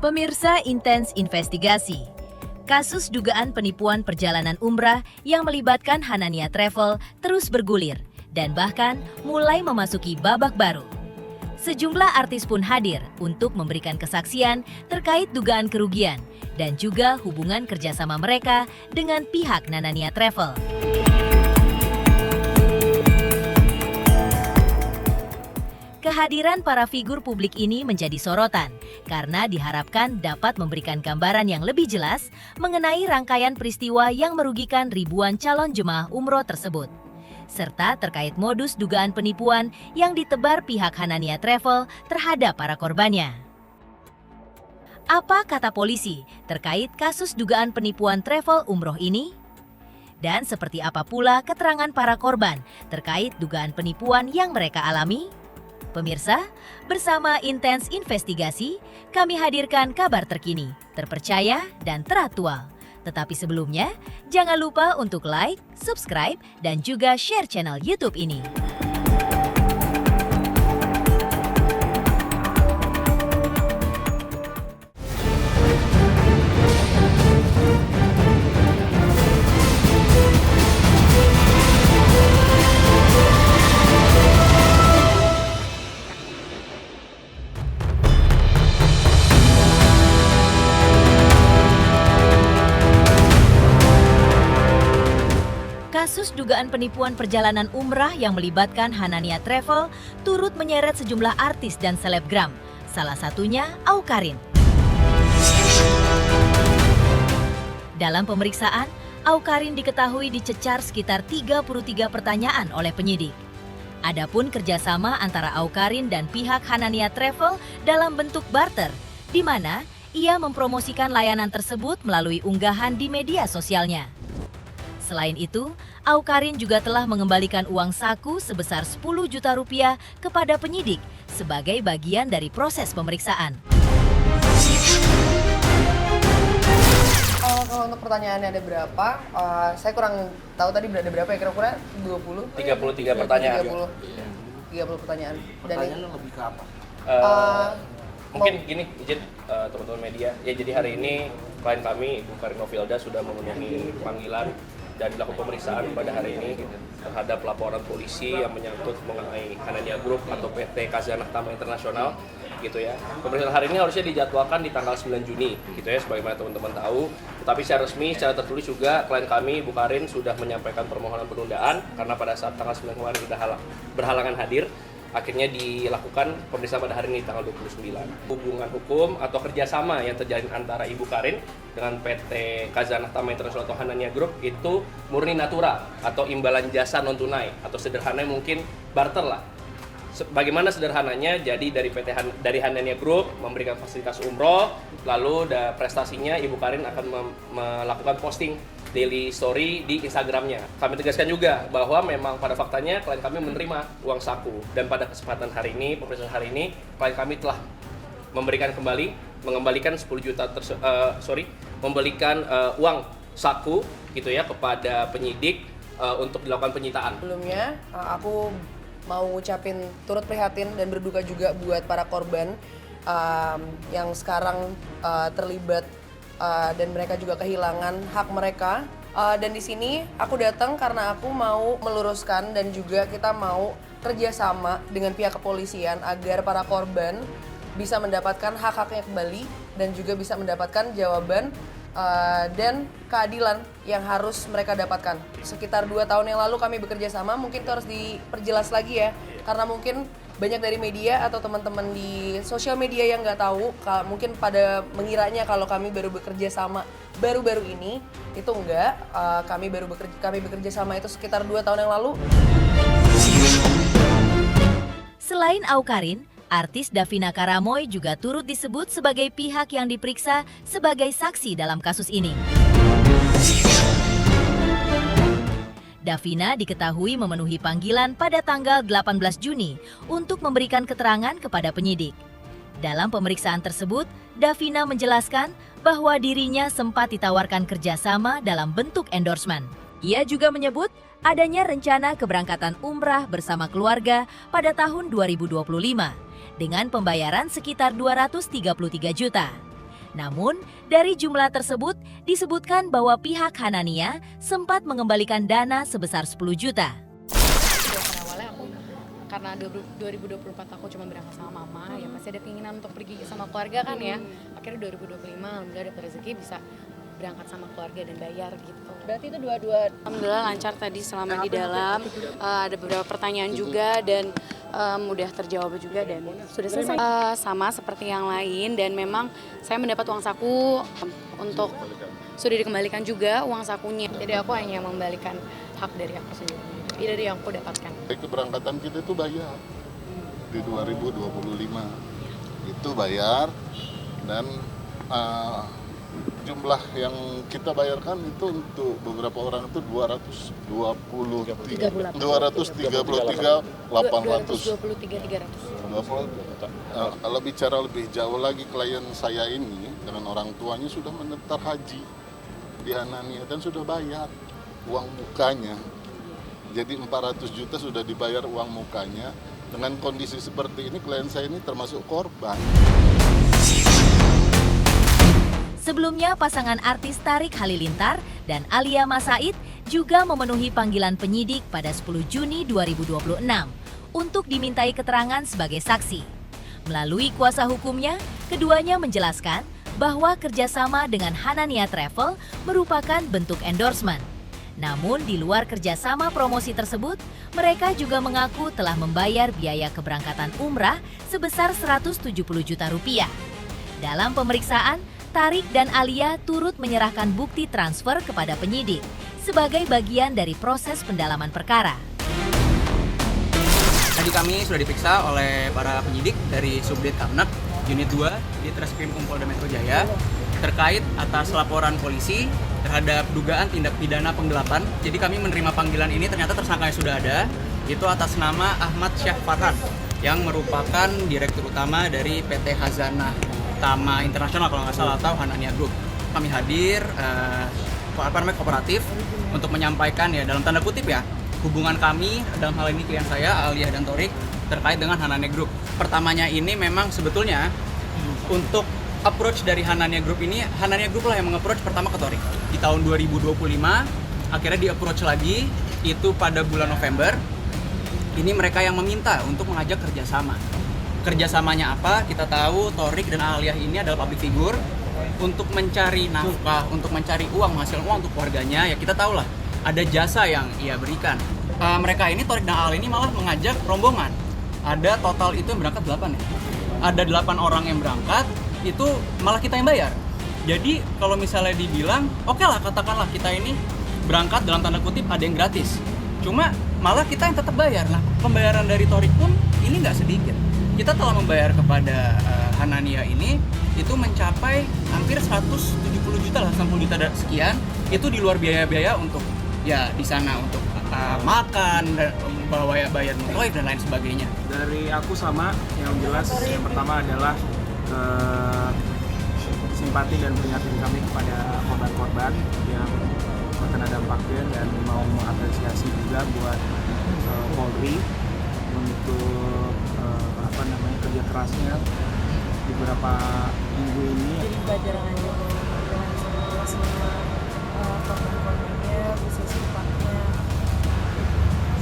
Pemirsa Intens Investigasi. Kasus dugaan penipuan perjalanan umrah yang melibatkan Hanania Travel terus bergulir dan bahkan mulai memasuki babak baru. Sejumlah artis pun hadir untuk memberikan kesaksian terkait dugaan kerugian dan juga hubungan kerjasama mereka dengan pihak Hanania Travel. Kehadiran para figur publik ini menjadi sorotan karena diharapkan dapat memberikan gambaran yang lebih jelas mengenai rangkaian peristiwa yang merugikan ribuan calon jemaah umroh tersebut, serta terkait modus dugaan penipuan yang ditebar pihak Hanania Travel terhadap para korbannya. Apa kata polisi terkait kasus dugaan penipuan travel umroh ini? Dan seperti apa pula keterangan para korban terkait dugaan penipuan yang mereka alami? Pemirsa, bersama Intens Investigasi, kami hadirkan kabar terkini, terpercaya, dan teraktual. Tetapi sebelumnya, jangan lupa untuk like, subscribe, dan juga share channel YouTube ini. Kasus dugaan penipuan perjalanan umrah yang melibatkan Hanania Travel turut menyeret sejumlah artis dan selebgram, salah satunya Awkarin. Dalam pemeriksaan, Awkarin diketahui dicecar sekitar 33 pertanyaan oleh penyidik. Adapun kerjasama antara Awkarin dan pihak Hanania Travel dalam bentuk barter, di mana ia mempromosikan layanan tersebut melalui unggahan di media sosialnya. Selain itu, Awkarin juga telah mengembalikan uang saku sebesar 10 juta rupiah kepada penyidik sebagai bagian dari proses pemeriksaan. Kalau untuk pertanyaannya ada berapa, saya kurang tahu tadi ada berapa ya, kira-kira 20? 33 pertanyaan. 30 pertanyaan. Pertanyaannya lebih ke apa? Mungkin gini, izin teman-teman media. Ya, jadi hari ini klien kami, Ibu Karin Novilda, sudah memenuhi panggilan dan dilakukan pemeriksaan pada hari ini terhadap laporan polisi yang menyangkut mengenai Hanania Group atau PT Khazanah Tama Internasional gitu ya. Pemeriksaan hari ini harusnya dijadwalkan di tanggal 9 Juni gitu ya, sebagaimana teman-teman tahu. Tetapi secara resmi, secara tertulis juga klien kami, Bu Karin, sudah menyampaikan permohonan penundaan karena pada saat tanggal 9 kemarin sudah berhalangan hadir. Akhirnya dilakukan pemeriksaan pada hari ini tanggal 29. Hubungan hukum atau kerjasama yang terjalin antara Ibu Karin dengan PT Khazanah Tama Internasional atau Hanania Group itu murni natural atau imbalan jasa non tunai atau sederhananya mungkin barter lah. Bagaimana sederhananya? Jadi dari Hanania Group memberikan fasilitas umroh, lalu prestasinya Ibu Karin akan melakukan posting daily story di Instagramnya. Kami tegaskan juga bahwa memang pada faktanya klien kami menerima uang saku, dan pada kesempatan hari ini, pemeriksaan hari ini, klien kami telah mengembalikan 10 juta memberikan uang saku gitu ya kepada penyidik untuk dilakukan penyitaan. Sebelumnya aku mau ngucapin turut prihatin dan berduka juga buat para korban yang sekarang terlibat dan mereka juga kehilangan hak mereka. Dan di sini aku datang karena aku mau meluruskan dan juga kita mau kerjasama dengan pihak kepolisian agar para korban bisa mendapatkan hak-haknya kembali dan juga bisa mendapatkan jawaban dan keadilan yang harus mereka dapatkan. Sekitar 2 tahun yang lalu kami bekerja sama, mungkin itu harus diperjelas lagi ya, karena mungkin banyak dari media atau teman-teman di sosial media yang nggak tahu, mungkin pada mengiranya kalau kami baru bekerja sama baru-baru ini. Itu enggak, kami bekerja sama itu sekitar 2 tahun yang lalu. Selain Awkarin, artis Davina Karamoy juga turut disebut sebagai pihak yang diperiksa sebagai saksi dalam kasus ini. Davina diketahui memenuhi panggilan pada tanggal 18 Juni untuk memberikan keterangan kepada penyidik. Dalam pemeriksaan tersebut, Davina menjelaskan bahwa dirinya sempat ditawarkan kerjasama dalam bentuk endorsement. Ia juga menyebut adanya rencana keberangkatan umrah bersama keluarga pada tahun 2025 dengan pembayaran sekitar 233 juta. Namun, dari jumlah tersebut disebutkan bahwa pihak Hanania sempat mengembalikan dana sebesar 10 juta. Awalnya aku karena 2024 aku cuma berangkat sama mama, ya pasti ada keinginan untuk pergi sama keluarga kan ya. Akhirnya 2025 alhamdulillah dapat rezeki bisa berangkat sama keluarga dan bayar gitu. Berarti itu dua-dua. Alhamdulillah lancar tadi selama di dalam. Ada beberapa pertanyaan juga dan mudah terjawab juga dan sudah selesai. Sama seperti yang lain dan memang saya mendapat uang saku untuk sudah dikembalikan juga uang sakunya. Jadi aku hanya membalikan hak dari aku sendiri. Dari yang aku dapatkan. Keberangkatan kita itu bayar di 2025 itu bayar dan jumlah yang kita bayarkan itu untuk beberapa orang itu 233.800 kalau bicara lebih jauh lagi klien saya ini dengan orang tuanya sudah mendaftar haji di Hanania dan sudah bayar uang mukanya. Jadi 400 juta sudah dibayar uang mukanya. Dengan kondisi seperti ini, klien saya ini termasuk korban. Sebelumnya, pasangan artis Tarik Halilintar dan Alia Mas Said juga memenuhi panggilan penyidik pada 10 Juni 2026 untuk dimintai keterangan sebagai saksi. Melalui kuasa hukumnya, keduanya menjelaskan bahwa kerjasama dengan Hanania Travel merupakan bentuk endorsement. Namun di luar kerjasama promosi tersebut, mereka juga mengaku telah membayar biaya keberangkatan umrah sebesar 170 juta rupiah. Dalam pemeriksaan, Tarik dan Alia turut menyerahkan bukti transfer kepada penyidik sebagai bagian dari proses pendalaman perkara. Tadi kami sudah diperiksa oleh para penyidik dari Subdit Kamnap, Unit 2 di Treskrim Polda Metro Jaya terkait atas laporan polisi terhadap dugaan tindak pidana penggelapan. Jadi kami menerima panggilan ini ternyata tersangkanya sudah ada, itu atas nama Ahmad Syah Farhan yang merupakan Direktur Utama dari PT Hazanah Tama Internasional kalau nggak salah atau Hanania Group. Kami hadir kooperatif untuk menyampaikan ya dalam tanda kutip ya hubungan kami dalam hal ini klien saya Alia dan Torik terkait dengan Hanania Group. Pertamanya ini memang sebetulnya untuk approach dari Hanania Group ini, Hanania Group lah yang meng-approach pertama ke Torik. Di tahun 2025, akhirnya di-approach lagi, itu pada bulan November. Ini mereka yang meminta untuk mengajak kerjasama. Kerjasamanya apa? Kita tahu Torik dan Alia ini adalah public figure. Untuk mencari nafkah, untuk mencari uang, menghasilkan uang untuk keluarganya, ya kita tahu lah, ada jasa yang ia berikan. Mereka ini, Torik dan Alia ini malah mengajak rombongan. Ada total itu yang berangkat 8 ya. Ada 8 orang yang berangkat, itu malah kita yang bayar. Jadi kalau misalnya dibilang, oke lah katakanlah kita ini berangkat dalam tanda kutip ada yang gratis. Cuma malah kita yang tetap bayar. Nah pembayaran dari Torik pun ini nggak sedikit. Kita telah membayar kepada Hanania ini itu mencapai hampir 170 juta lah, 60 juta sekian. Itu di luar biaya-biaya untuk ya di sana untuk makan, bayar motoik dan lain sebagainya. Dari aku sama yang jelas yang pertama adalah simpati dan prihatin kami kepada korban-korban yang terkena dampaknya dan mau mengapresiasi juga buat Polri untuk kerja kerasnya di beberapa minggu ini. Jadi pelajaran aja dengan semua korban-korbannya, bisa secepatnya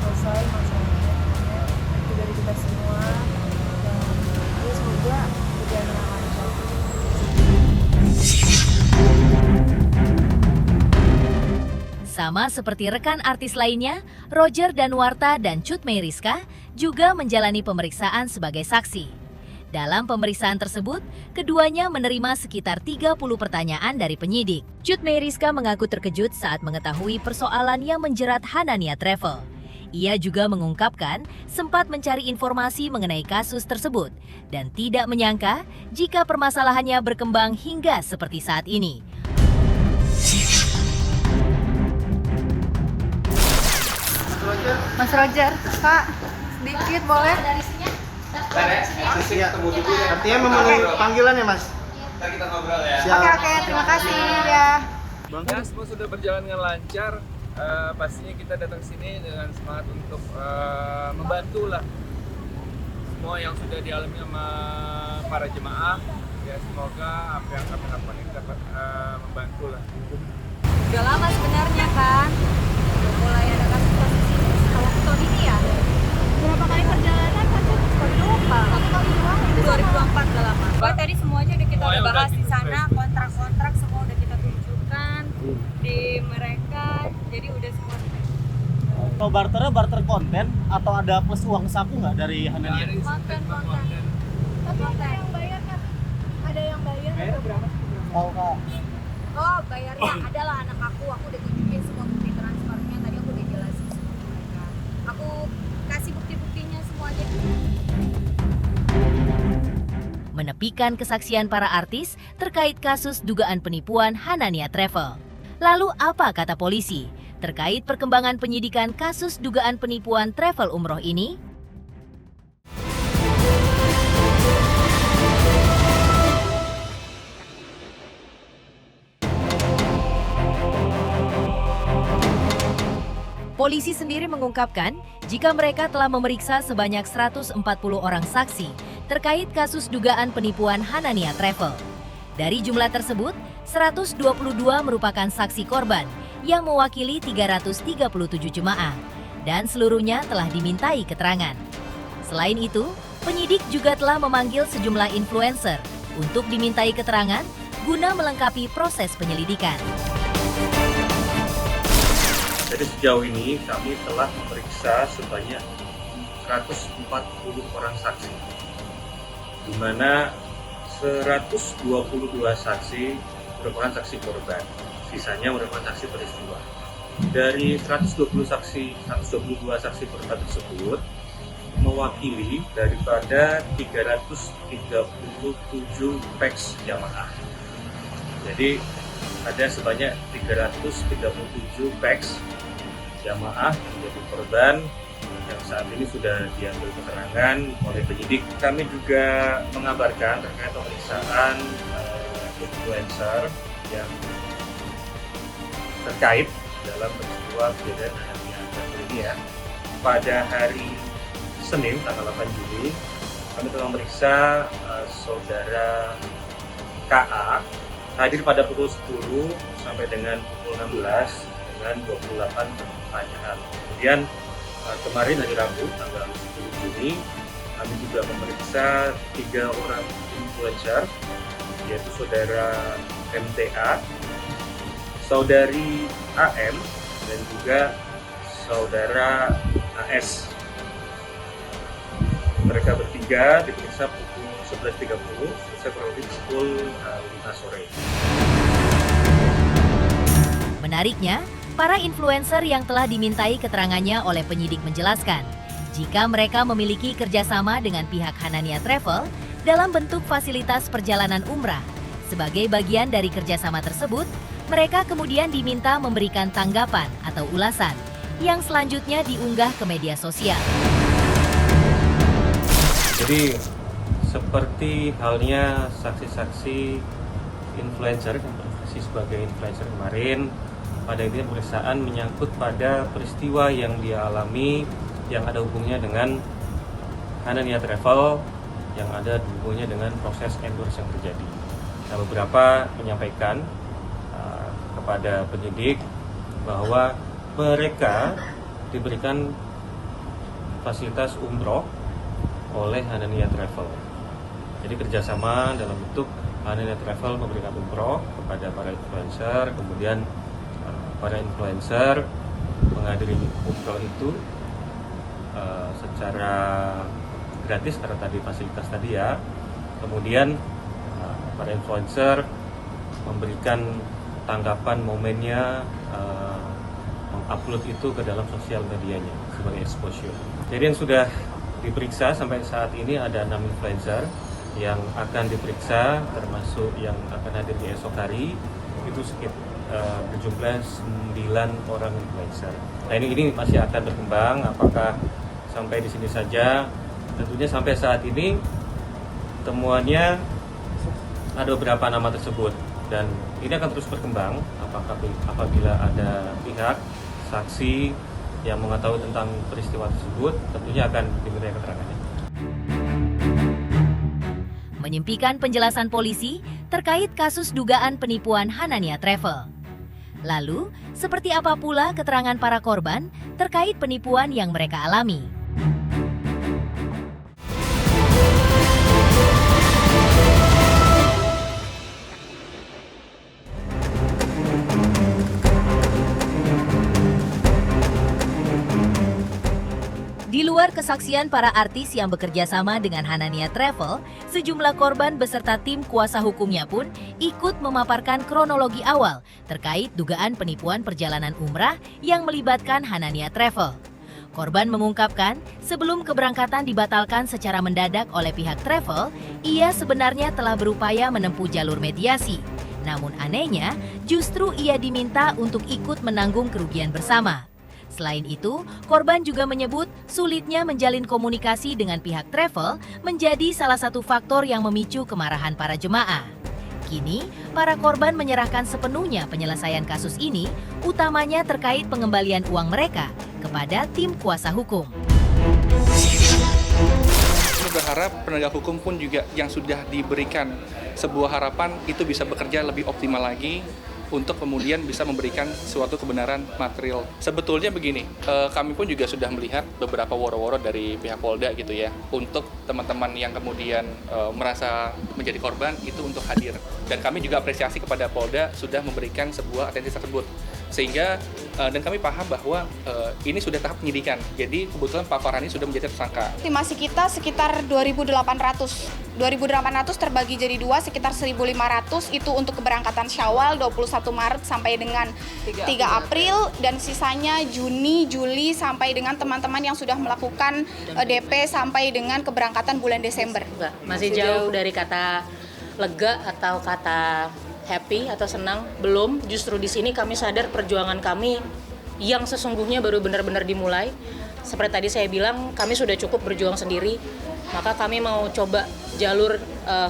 selesai masalahnya itu dari kita semua dan ya semoga berjalan dengan lancar. Sama seperti rekan artis lainnya, Roger Danuarta dan Cut Meyriska juga menjalani pemeriksaan sebagai saksi. Dalam pemeriksaan tersebut, keduanya menerima sekitar 30 pertanyaan dari penyidik. Cut Meyriska mengaku terkejut saat mengetahui persoalan yang menjerat Hanania Travel. Ia juga mengungkapkan sempat mencari informasi mengenai kasus tersebut dan tidak menyangka jika permasalahannya berkembang hingga seperti saat ini. Mas Roger, Kak, sedikit boleh? Artinya memenuhi panggilan ya Mas? Ntar kita ngobrol ya. Oke, terima kasih ya. Ya, semua sudah berjalan dengan lancar. Pastinya kita datang sini dengan semangat untuk membantu lah semua yang sudah dialami sama para jemaah Ya semoga apa yang kami lakukan ini dapat membantu lah. Udah lama sebenarnya kan. Udah mulai ada kasus-kasus ini sejak tahun ini ya. Berapa kali perjalanan kan? Sekali lupa. 1 kali doang. 2024 udah lama. Pokoknya tadi semuanya udah kita udah bahas di sana, kontrak-kontrak semua udah kita tunjukkan di mereka. Jadi udah semua. Kalau barternya barter konten atau ada plus uang saku nggak dari Hanania? Konten. Tapi ada yang bayar kan? Ada yang bayar. Berapa? Tahu Kak? Oh, bayarnya adalah anak aku udah tunjukin semua bukti transfernya, tadi aku udah jelasin semua ke mereka. Aku kasih bukti-buktinya semuanya. Menepikan kesaksian para artis terkait kasus dugaan penipuan Hanania Travel. Lalu apa kata polisi terkait perkembangan penyidikan kasus dugaan penipuan travel umroh ini? Polisi sendiri mengungkapkan jika mereka telah memeriksa sebanyak 140 orang saksi terkait kasus dugaan penipuan Hanania Travel. Dari jumlah tersebut, 122 merupakan saksi korban yang mewakili 337 jemaah dan seluruhnya telah dimintai keterangan. Selain itu, penyidik juga telah memanggil sejumlah influencer untuk dimintai keterangan guna melengkapi proses penyelidikan. Jadi sejauh ini kami telah memeriksa sebanyak 140 orang saksi, di mana 122 saksi merupakan saksi korban, sisanya merupakan saksi peristiwa. Dari 122 saksi korban tersebut mewakili daripada 337 peks jamaah. Jadi ada sebanyak 337 peks jamaah menjadi korban yang saat ini sudah diambil keterangan oleh penyidik. Kami juga mengabarkan terkait pemeriksaan influencer yang terkait dalam peristiwa kejadian Hanania Travel ini ya. Pada hari Senin tanggal 8 Juli kami telah memeriksa saudara KA hadir pada pukul 10 sampai dengan pukul 16 dengan 28 pertanyaan. Kemudian kemarin hari Rabu tanggal 10 Juni kami juga memeriksa 3 orang influencer, yaitu saudara MTA, saudari AM, dan juga saudara AS. Mereka bertiga diperiksa pukul 11.30, selesai kurang lebih pukul 5 sore. Menariknya, para influencer yang telah dimintai keterangannya oleh penyidik menjelaskan, jika mereka memiliki kerjasama dengan pihak Hanania Travel dalam bentuk fasilitas perjalanan umrah. Sebagai bagian dari kerjasama tersebut, mereka kemudian diminta memberikan tanggapan atau ulasan yang selanjutnya diunggah ke media sosial. Jadi, seperti halnya saksi-saksi influencer yang berprofesi sebagai influencer kemarin, pada intinya pemeriksaan menyangkut pada peristiwa yang dia alami yang ada hubungannya dengan Hanania Travel, yang ada hubungannya dengan proses endorse yang terjadi. Nah, beberapa menyampaikan kepada penyidik bahwa mereka diberikan fasilitas umroh oleh Hanania Travel. Jadi kerjasama dalam bentuk Hanania Travel memberikan umroh kepada para influencer, kemudian para influencer menghadiri umroh itu secara gratis karena tadi fasilitas tadi ya. Kemudian para influencer memberikan tanggapan momennya, mengupload itu ke dalam sosial medianya sebagai exposure. Jadi yang sudah diperiksa sampai saat ini ada 6 influencer yang akan diperiksa, termasuk yang akan hadir di esok hari, itu sekitar berjumlah 9 orang influencer. Nah ini masih akan berkembang, apakah sampai di sini saja? Tentunya sampai saat ini temuannya ada beberapa nama tersebut dan ini akan terus berkembang apabila ada pihak saksi yang mengetahui tentang peristiwa tersebut, tentunya akan diminta keterangannya. menyempikan penjelasan polisi terkait kasus dugaan penipuan Hanania Travel. Lalu, seperti apa pula keterangan para korban terkait penipuan yang mereka alami? Di luar kesaksian para artis yang bekerja sama dengan Hanania Travel, sejumlah korban beserta tim kuasa hukumnya pun ikut memaparkan kronologi awal terkait dugaan penipuan perjalanan umrah yang melibatkan Hanania Travel. Korban mengungkapkan, sebelum keberangkatan dibatalkan secara mendadak oleh pihak travel, ia sebenarnya telah berupaya menempuh jalur mediasi. Namun anehnya, justru ia diminta untuk ikut menanggung kerugian bersama. Selain itu, korban juga menyebut sulitnya menjalin komunikasi dengan pihak travel menjadi salah satu faktor yang memicu kemarahan para jemaah. Kini, para korban menyerahkan sepenuhnya penyelesaian kasus ini, utamanya terkait pengembalian uang mereka kepada tim kuasa hukum. Kami berharap penegak hukum pun juga yang sudah diberikan sebuah harapan itu bisa bekerja lebih optimal lagi untuk kemudian bisa memberikan suatu kebenaran material. Sebetulnya begini, kami pun juga sudah melihat beberapa woro-woro dari pihak Polda gitu ya, untuk teman-teman yang kemudian merasa menjadi korban itu untuk hadir. Dan kami juga apresiasi kepada Polda sudah memberikan sebuah atensi tersebut. Sehingga, dan kami paham bahwa ini sudah tahap penyidikan, jadi kebetulan Pak Farhani sudah menjadi tersangka. Estimasi kita sekitar 2.800 terbagi jadi 2, sekitar 1.500 itu untuk keberangkatan Syawal 21 Maret sampai dengan 3 April dan sisanya Juni, Juli sampai dengan teman-teman yang sudah melakukan DP sampai dengan keberangkatan bulan Desember. Masih jauh dari kata lega atau kata happy atau senang, belum. Justru di sini kami sadar perjuangan kami yang sesungguhnya baru benar-benar dimulai. Seperti tadi saya bilang, kami sudah cukup berjuang sendiri, maka kami mau coba jalur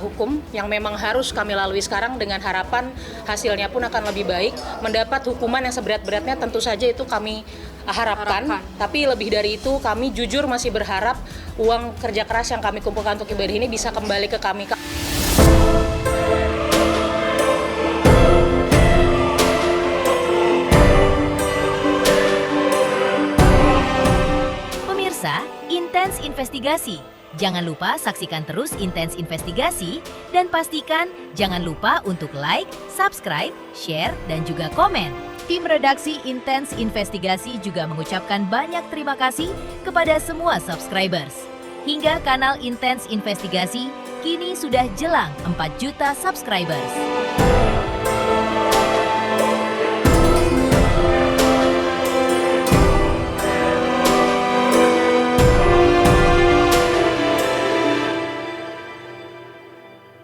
hukum yang memang harus kami lalui sekarang dengan harapan hasilnya pun akan lebih baik, mendapat hukuman yang seberat-beratnya tentu saja itu kami harapkan. Tapi lebih dari itu kami jujur masih berharap uang kerja keras yang kami kumpulkan untuk ibadah ini bisa kembali ke kami. Intens Investigasi. Jangan lupa saksikan terus Intens Investigasi dan pastikan jangan lupa untuk like, subscribe, share, dan juga komen. Tim redaksi Intens Investigasi juga mengucapkan banyak terima kasih kepada semua subscribers. Hingga kanal Intens Investigasi kini sudah jelang 4 juta subscribers.